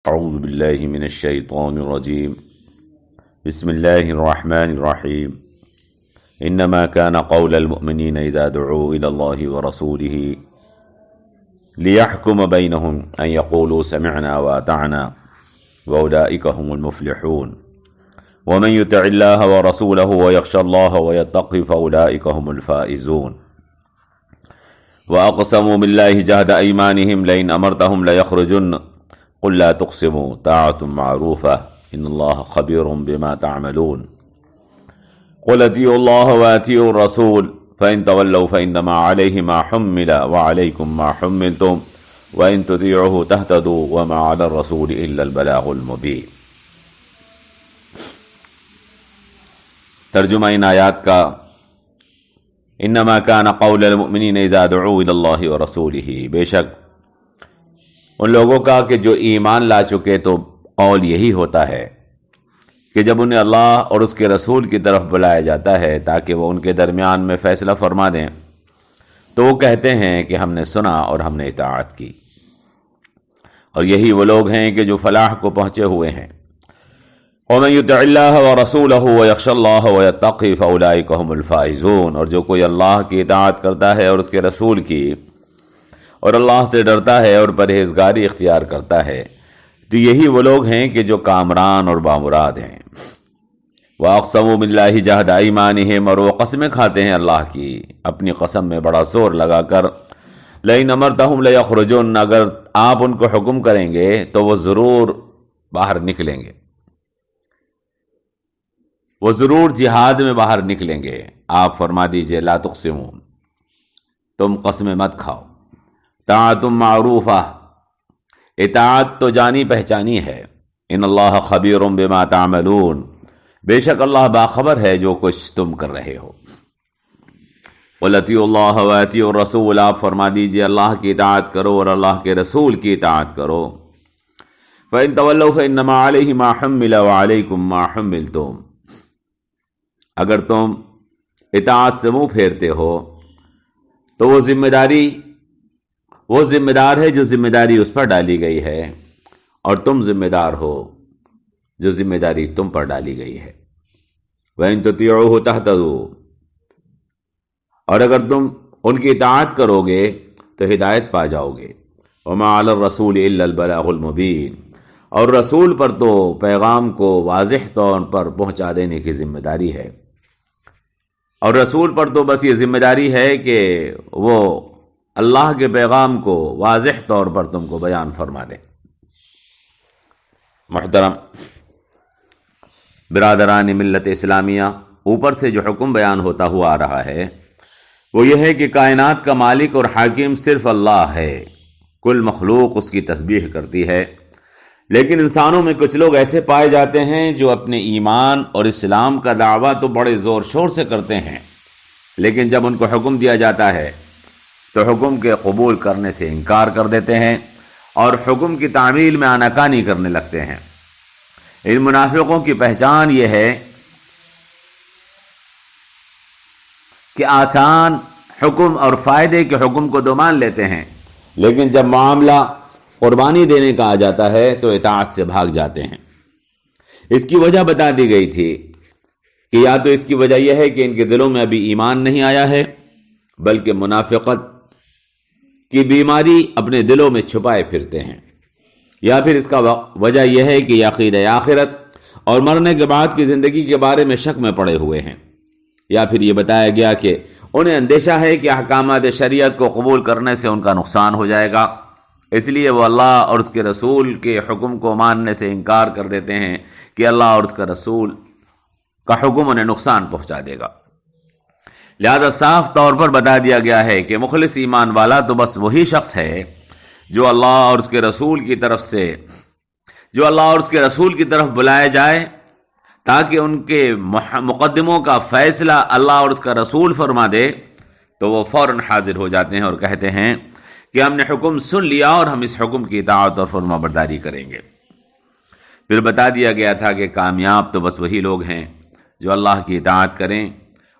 اعوذ باللہ من الشیطان الرجیم بسم اللہ الرحمن الرحیم انما كان قول المؤمنین اذا دعوا الى اللہ ورسولہ لیحکم بینہم ان یقولوا سمعنا واطعنا واولئک هم المفلحون ومن يطع الله ورسوله ويخشى الله ويتقه فاولئک هم الفائزون واقسموا بالله جهد ايمانهم لئن امرتهم ليخرجن قل لا تقسموا طاعة معروفة ان الله خبير بما تعملون قل اطيعوا الله واطيعوا الرسول فان تولوا فانما عليه ما حمل وعليكم ما حملتم وان تطيعوه تهتدوا وما على الرسول الا البلاغ المبين۔ ترجمہ ان آیات کا انما كان قول المؤمنین اذا دعوا الى الله ورسوله، بے شک ان لوگوں کا کہ جو ایمان لا چکے تو قول یہی ہوتا ہے کہ جب انہیں اللہ اور اس کے رسول کی طرف بلایا جاتا ہے تاکہ وہ ان کے درمیان میں فیصلہ فرما دیں تو وہ کہتے ہیں کہ ہم نے سنا اور ہم نے اطاعت کی، اور یہی وہ لوگ ہیں کہ جو فلاح کو پہنچے ہوئے ہیں۔ وَمَن يُطِعِ اللَّهَ وَرَسُولَهُ وَيَخْشَ اللَّهَ وَيَتَّقِهِ فَأُولَٰئِكَ هُمُ الْفَائِزُونَ، اور جو کوئی اللہ کی اطاعت کرتا ہے اور اس کے رسول کی اور اللہ سے ڈرتا ہے اور پرہیزگاری اختیار کرتا ہے تو یہی وہ لوگ ہیں کہ جو کامران اور بامراد ہیں۔ وَأَقْسَمُوا بِاللَّهِ جَهْدَ أَيْمَانِهِمْ، اور وہ قسمیں کھاتے ہیں اللہ کی اپنی قسم میں بڑا زور لگا کر، لَئِنْ أَمَرْتَهُمْ لَيَخْرُجُنَّ، اگر آپ ان کو حکم کریں گے تو وہ ضرور باہر نکلیں گے، وہ ضرور جہاد میں باہر نکلیں گے۔ آپ فرما دیجئے لا تقسمون، تم قسمیں مت کھاؤ۔ طاعت معروفہ، اطاعت تو جانی پہچانی ہے۔ ان اللہ خبیر بما تعملون، بے شک اللہ باخبر ہے جو کچھ تم کر رہے ہو۔ قل اطیعوا اللہ واطیعوا الرسول، آپ فرما دیجئے اللہ کی اطاعت کرو اور اللہ کے رسول کی اطاعت کرو۔ فإن تولوا فإنما علیہ ما حمل وعلیکم ما حملتم، اگر تم اطاعت سے منہ پھیرتے ہو تو وہ ذمہ دار ہے جو ذمہ داری اس پر ڈالی گئی ہے، اور تم ذمہ دار ہو جو ذمہ داری تم پر ڈالی گئی ہے۔ وَإِن تُطِيعُوهُ تَهْتَدُوا، اور اگر تم ان کی اطاعت کرو گے تو ہدایت پا جاؤ گے۔ وَمَا عَلَى الرَّسُولِ إِلَّا الْبَلَاغُ الْمُبِينُ، اور رسول پر تو پیغام کو واضح طور پر پہنچا دینے کی ذمہ داری ہے، اور رسول پر تو بس یہ ذمہ داری ہے کہ وہ اللہ کے پیغام کو واضح طور پر تم کو بیان فرما دے۔ محترم برادران ملت اسلامیہ، اوپر سے جو حکم بیان ہوتا ہوا آ رہا ہے وہ یہ ہے کہ کائنات کا مالک اور حاکم صرف اللہ ہے، کل مخلوق اس کی تسبیح کرتی ہے، لیکن انسانوں میں کچھ لوگ ایسے پائے جاتے ہیں جو اپنے ایمان اور اسلام کا دعویٰ تو بڑے زور شور سے کرتے ہیں، لیکن جب ان کو حکم دیا جاتا ہے تو حکم کے قبول کرنے سے انکار کر دیتے ہیں اور حکم کی تعمیل میں آناکانی کرنے لگتے ہیں۔ ان منافقوں کی پہچان یہ ہے کہ آسان حکم اور فائدے کے حکم کو تو مان لیتے ہیں، لیکن جب معاملہ قربانی دینے کا آ جاتا ہے تو اطاعت سے بھاگ جاتے ہیں۔ اس کی وجہ بتا دی گئی تھی کہ یا تو اس کی وجہ یہ ہے کہ ان کے دلوں میں ابھی ایمان نہیں آیا ہے، بلکہ منافقت کی بیماری اپنے دلوں میں چھپائے پھرتے ہیں، یا پھر اس کا وجہ یہ ہے کہ عقیدہ آخرت اور مرنے کے بعد کی زندگی کے بارے میں شک میں پڑے ہوئے ہیں، یا پھر یہ بتایا گیا کہ انہیں اندیشہ ہے کہ احکامات شریعت کو قبول کرنے سے ان کا نقصان ہو جائے گا، اس لیے وہ اللہ اور اس کے رسول کے حکم کو ماننے سے انکار کر دیتے ہیں کہ اللہ اور اس کا رسول کا حکم انہیں نقصان پہنچا دے گا۔ لہذا صاف طور پر بتا دیا گیا ہے کہ مخلص ایمان والا تو بس وہی شخص ہے جو اللہ اور اس کے رسول کی طرف بلائے جائے تاکہ ان کے مقدموں کا فیصلہ اللہ اور اس کا رسول فرما دے، تو وہ فوراً حاضر ہو جاتے ہیں اور کہتے ہیں کہ ہم نے حکم سن لیا اور ہم اس حکم کی اطاعت اور فرما برداری کریں گے۔ پھر بتا دیا گیا تھا کہ کامیاب تو بس وہی لوگ ہیں جو اللہ کی اطاعت کریں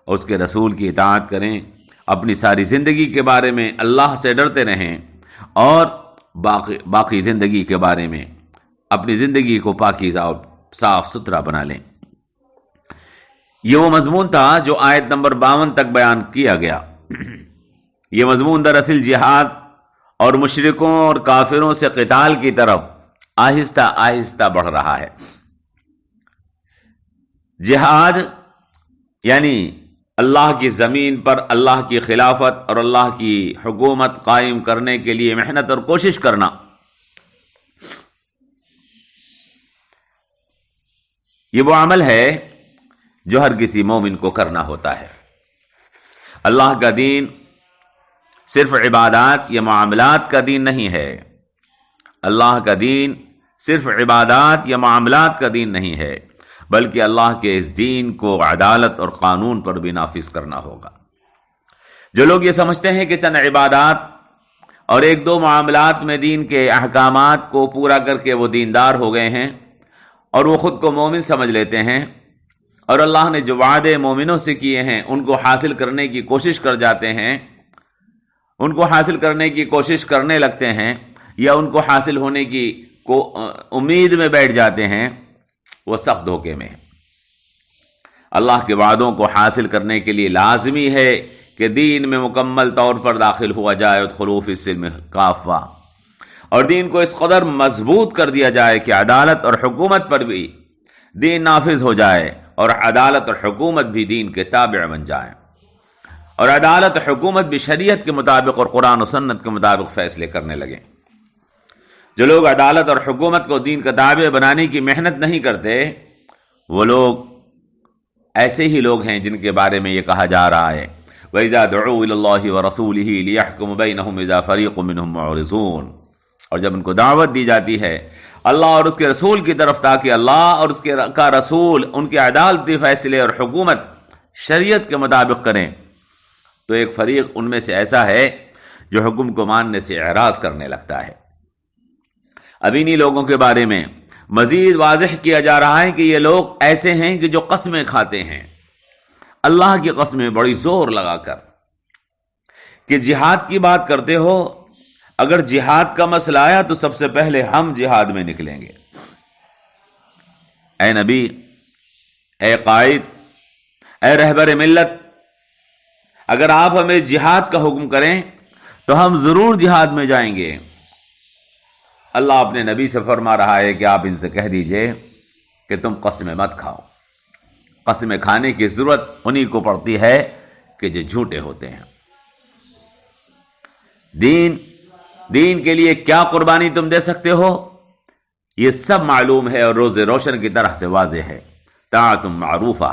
اور اس کے رسول کی اطاعت کریں، اپنی ساری زندگی کے بارے میں اللہ سے ڈرتے رہیں اور باقی زندگی کے بارے میں اپنی زندگی کو پاکیزہ اور صاف ستھرا بنا لیں۔ یہ وہ مضمون تھا جو آیت نمبر 52 تک بیان کیا گیا۔ یہ مضمون دراصل جہاد اور مشرکوں اور کافروں سے قتال کی طرف آہستہ آہستہ بڑھ رہا ہے۔ جہاد یعنی اللہ کی زمین پر اللہ کی خلافت اور اللہ کی حکومت قائم کرنے کے لیے محنت اور کوشش کرنا۔ یہ وہ عمل ہے جو ہر کسی مومن کو کرنا ہوتا ہے۔ اللہ کا دین صرف عبادات یا معاملات کا دین نہیں ہے۔ اللہ کا دین صرف عبادات یا معاملات کا دین نہیں ہے، بلکہ اللہ کے اس دین کو عدالت اور قانون پر بھی نافذ کرنا ہوگا۔ جو لوگ یہ سمجھتے ہیں کہ چند عبادات اور ایک دو معاملات میں دین کے احکامات کو پورا کر کے وہ دیندار ہو گئے ہیں اور وہ خود کو مومن سمجھ لیتے ہیں، اور اللہ نے جو وعدے مومنوں سے کیے ہیں ان کو حاصل کرنے کی کوشش کر جاتے ہیں، ان کو حاصل کرنے کی کوشش کرنے لگتے ہیں یا ان کو حاصل ہونے کی امید میں بیٹھ جاتے ہیں، وہ سخت دھوکے میں ہیں۔ اللہ کے وعدوں کو حاصل کرنے کے لیے لازمی ہے کہ دین میں مکمل طور پر داخل ہوا جائے، ادخلوا فی السلم کافہ، اور دین کو اس قدر مضبوط کر دیا جائے کہ عدالت اور حکومت پر بھی دین نافذ ہو جائے اور عدالت اور حکومت بھی دین کے تابع بن جائے، اور عدالت اور حکومت بھی شریعت کے مطابق اور قرآن و سنت کے مطابق فیصلے کرنے لگیں۔ جو لوگ عدالت اور حکومت کو دین کا تابع بنانے کی محنت نہیں کرتے، وہ لوگ ایسے ہی لوگ ہیں جن کے بارے میں یہ کہا جا رہا ہے وَإِذَا دُعُوا إِلَى اللَّهِ وَرَسُولِهِ لِيَحْكُمَ بَيْنَهُمْ إِذَا فَرِيقٌ مِّنْهُمْ مُعْرِضُونَ، اور جب ان کو دعوت دی جاتی ہے اللہ اور اس کے رسول کی طرف تاکہ اللہ اور اس کا رسول ان کے عدالتی فیصلے اور حکومت شریعت کے مطابق کریں، تو ایک فریق ان میں سے ایسا ہے جو حکم کو ماننے سے اعراض کرنے لگتا ہے۔ اب انہی لوگوں کے بارے میں مزید واضح کیا جا رہا ہے کہ یہ لوگ ایسے ہیں کہ جو قسمیں کھاتے ہیں، اللہ کی قسمیں بڑی زور لگا کر کہ جہاد کی بات کرتے ہو، اگر جہاد کا مسئلہ آیا تو سب سے پہلے ہم جہاد میں نکلیں گے۔ اے نبی، اے قائد، اے رہبر ملت، اگر آپ ہمیں جہاد کا حکم کریں تو ہم ضرور جہاد میں جائیں گے۔ اللہ اپنے نبی سے فرما رہا ہے کہ آپ ان سے کہہ دیجئے کہ تم قسمیں مت کھاؤ۔ قسمیں کھانے کی ضرورت انہی کو پڑتی ہے کہ جو جھوٹے ہوتے ہیں۔ دین کے لیے کیا قربانی تم دے سکتے ہو یہ سب معلوم ہے اور روز روشن کی طرح سے واضح ہے۔ طاعت معروفہ،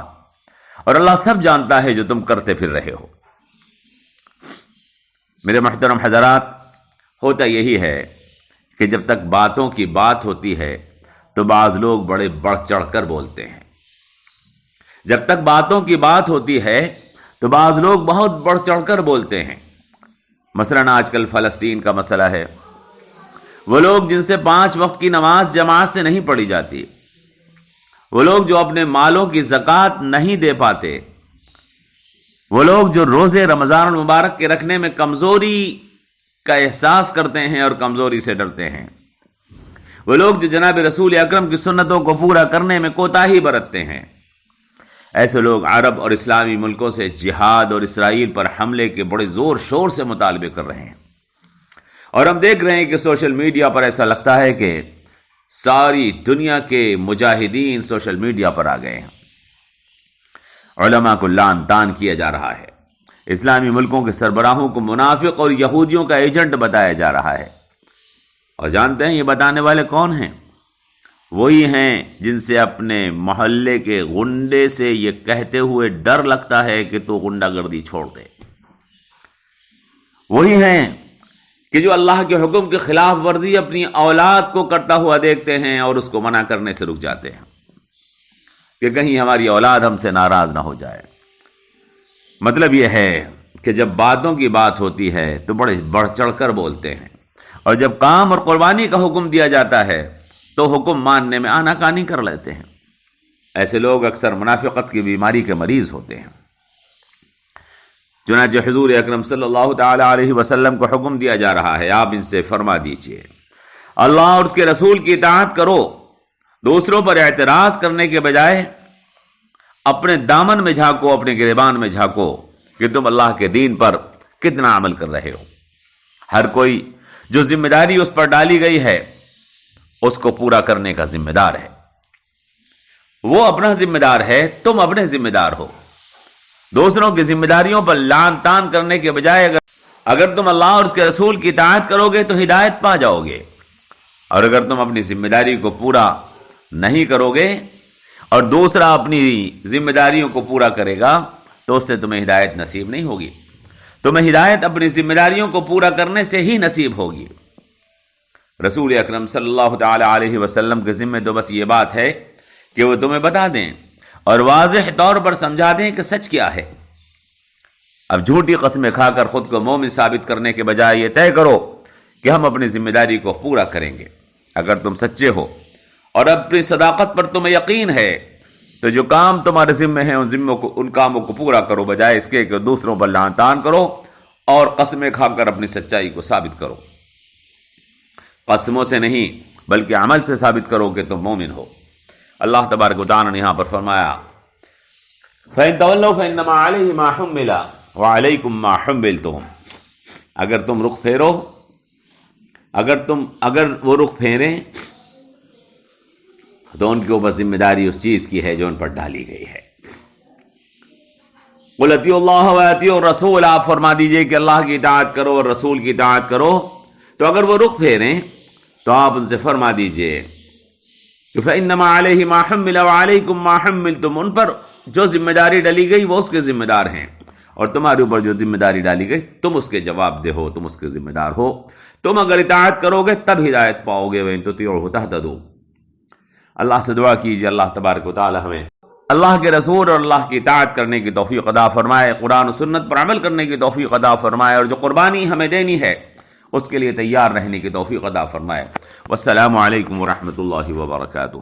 اور اللہ سب جانتا ہے جو تم کرتے پھر رہے ہو۔ میرے محترم حضرات، ہوتا یہی ہے کہ جب تک باتوں کی بات ہوتی ہے تو بعض لوگ بڑے بڑھ چڑھ کر بولتے ہیں۔ جب تک باتوں کی بات ہوتی ہے تو بعض لوگ بہت بڑھ چڑھ کر بولتے ہیں۔ مثلاً آج کل فلسطین کا مسئلہ ہے، وہ لوگ جن سے 5 وقت کی نماز جماعت سے نہیں پڑھی جاتی، وہ لوگ جو اپنے مالوں کی زکوٰۃ نہیں دے پاتے، وہ لوگ جو روزے رمضان المبارک کے رکھنے میں کمزوری کا احساس کرتے ہیں اور کمزوری سے ڈرتے ہیں، وہ لوگ جو جناب رسول اکرم کی سنتوں کو پورا کرنے میں کوتاہی برتتے ہیں، ایسے لوگ عرب اور اسلامی ملکوں سے جہاد اور اسرائیل پر حملے کے بڑے زور شور سے مطالبے کر رہے ہیں۔ اور ہم دیکھ رہے ہیں کہ سوشل میڈیا پر ایسا لگتا ہے کہ ساری دنیا کے مجاہدین سوشل میڈیا پر آ گئے ہیں۔ علماء کو لعن طعن کیا جا رہا ہے، اسلامی ملکوں کے سربراہوں کو منافق اور یہودیوں کا ایجنٹ بتایا جا رہا ہے۔ اور جانتے ہیں یہ بتانے والے کون ہیں؟ وہی ہیں جن سے اپنے محلے کے غنڈے سے یہ کہتے ہوئے ڈر لگتا ہے کہ تو غنڈہ گردی چھوڑ دے۔ وہی ہیں کہ جو اللہ کے حکم کی خلاف ورزی اپنی اولاد کو کرتا ہوا دیکھتے ہیں اور اس کو منع کرنے سے رک جاتے ہیں کہ کہیں ہماری اولاد ہم سے ناراض نہ ہو جائے۔ مطلب یہ ہے کہ جب باتوں کی بات ہوتی ہے تو بڑے بڑھ چڑھ کر بولتے ہیں، اور جب کام اور قربانی کا حکم دیا جاتا ہے تو حکم ماننے میں آناکانی کر لیتے ہیں۔ ایسے لوگ اکثر منافقت کی بیماری کے مریض ہوتے ہیں۔ چنانچہ حضور اکرم صلی اللہ تعالی علیہ وسلم کو حکم دیا جا رہا ہے، آپ ان سے فرما دیجئے اللہ اور اس کے رسول کی اطاعت کرو، دوسروں پر اعتراض کرنے کے بجائے اپنے دامن میں جھانکو، اپنے گریبان میں جھانکو کہ تم اللہ کے دین پر کتنا عمل کر رہے ہو۔ ہر کوئی جو ذمہ داری اس پر ڈالی گئی ہے اس کو پورا کرنے کا ذمہ دار ہے۔ وہ اپنا ذمہ دار ہے، تم اپنے ذمہ دار ہو۔ دوسروں کی ذمہ داریوں پر لعن طعن کرنے کے بجائے اگر تم اللہ اور اس کے رسول کی اطاعت کرو گے تو ہدایت پا جاؤ گے، اور اگر تم اپنی ذمہ داری کو پورا نہیں کرو گے اور دوسرا اپنی ذمہ داریوں کو پورا کرے گا تو اس سے تمہیں ہدایت نصیب نہیں ہوگی۔ تمہیں ہدایت اپنی ذمہ داریوں کو پورا کرنے سے ہی نصیب ہوگی۔ رسول اکرم صلی اللہ تعالی علیہ وسلم کے ذمہ تو بس یہ بات ہے کہ وہ تمہیں بتا دیں اور واضح طور پر سمجھا دیں کہ سچ کیا ہے۔ اب جھوٹی قسمیں کھا کر خود کو مومن ثابت کرنے کے بجائے یہ طے کرو کہ ہم اپنی ذمہ داری کو پورا کریں گے۔ اگر تم سچے ہو اور اپنی صداقت پر تمہیں یقین ہے تو جو کام تمہارے ذمہ ہیں ان کاموں کو پورا کرو، بجائے اس کے کہ دوسروں پر لعن طعن کرو اور قسمیں کھا کر اپنی سچائی کو ثابت کرو۔ قسموں سے نہیں بلکہ عمل سے ثابت کرو کہ تم مومن ہو۔ اللہ تبارک و تعالی نے یہاں پر فرمایا فَإِن تَوَلَّوْا فَإِنَّمَا عَلَيْهِ مَا حُمِّلَ وَعَلَيْكُمْ مَا حُمِّلْتُمْ۔ اگر تم رخ پھیرو، اگر وہ رخ پھیریں تو ان کے اوپر ذمہ داری اس چیز کی ہے جو ان پر ڈالی گئی ہے۔ قُلْ اطیعوا اللَّهَ وَاطیعوا الرَّسُولَ، آپ فرما دیجئے کہ اللہ کی اطاعت کرو اور رسول کی اطاعت کرو۔ تو اگر وہ رخ پھیریں تو آپ ان سے فرما دیجئے کہ فَإِنَّمَا عَلَيْهِ مَا حُمِّلَ وَعَلَيْكُمْ مَا حُمِّلْتُمْ، ان پر جو ذمہ داری ڈلی گئی وہ اس کے ذمہ دار ہیں، اور تمہارے اوپر جو ذمہ داری ڈالی گئی تم اس کے جواب دہ ہو، تم اس کے ذمہ دار ہو۔ تم اگر اطاعت کرو گے تب ہدایت پاؤ گے، وَإِن تُطِیعُوهُ تَهْتَدُوا۔ اللہ سے دعا کیجیے اللہ تبارک و تعالی ہمیں اللہ کے رسول اور اللہ کی اطاعت کرنے کی توفیق عطا فرمائے، قرآن و سنت پر عمل کرنے کی توفیق عطا فرمائے، اور جو قربانی ہمیں دینی ہے اس کے لیے تیار رہنے کی توفیق عطا فرمائے۔ والسلام علیکم ورحمۃ اللہ وبرکاتہ۔